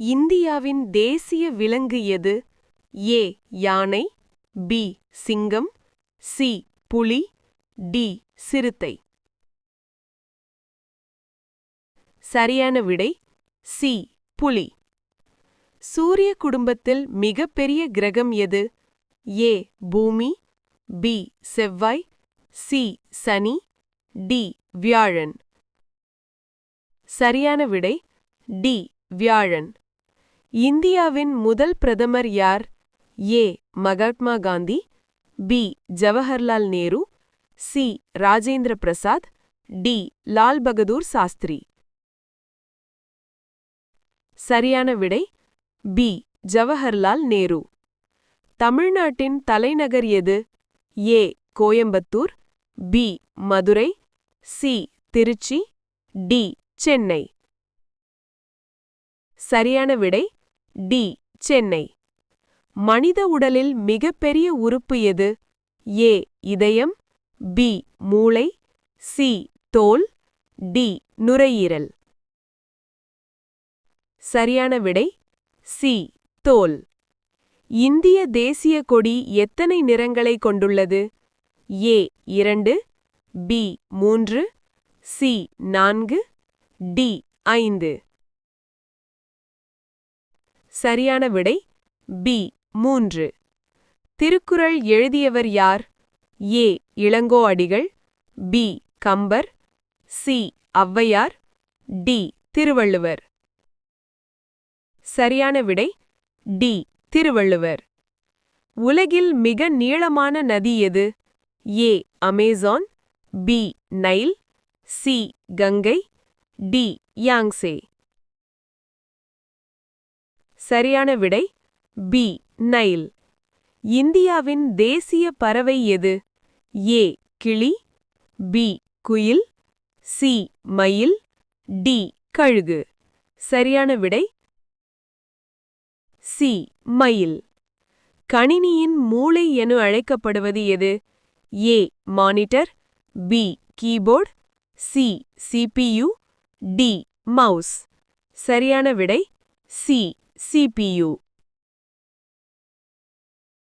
இந்தியாவின் தேசிய விலங்கு எது? ஏ யானை, பி சிங்கம், சி புலி, டி சிறுத்தை. சரியான விடை சி புலி. சூரிய குடும்பத்தில் மிகப்பெரிய கிரகம் எது? ஏ பூமி, பி செவ்வாய், சி சனி, டி வியாழன். சரியான விடை டி வியாழன். இந்தியாவின் முதல் பிரதமர் யார்? A Mahatma Gandhi, B Jawaharlal Nehru, C Rajendra Prasad, D Lal Bahadur Shastri. சரியான விடை பி ஜவஹர்லால் நேரு. தமிழ்நாட்டின் தலைநகர் எது? A Coimbatore, B Madurai, C Trichy, D Chennai. சரியான விடை டி சென்னை. மனித உடலில் மிகப்பெரிய உறுப்பு எது? ஏ இதயம், பி மூளை, சி தோல், டி நுரையீரல். சரியான விடை சி தோல். இந்திய தேசிய கொடி எத்தனை நிறங்களை கொண்டுள்ளது? ஏ 2, பி 3, சி 4, டி 5. சரியான விடை பி 3. திருக்குறள் எழுதியவர் யார்? A Ilango Adigal, B Kambar, C Avvaiyar, D Thiruvalluvar. சரியான விடை டி திருவள்ளுவர். உலகில் மிக நீளமான நதி எது? A Amazon, B Nile, C Ganga, D Yangtze. சரியான விடை பி நைல். இந்தியாவின் தேசிய பறவை எது? ஏ கிளி, பி குயில், சி மயில், டி கழுகு. சரியான விடை சி மயில். கணினியின் மூளை என அழைக்கப்படுவது எது? A monitor, B keyboard, C CPU, D mouse. சரியான விடை சி சிபியு.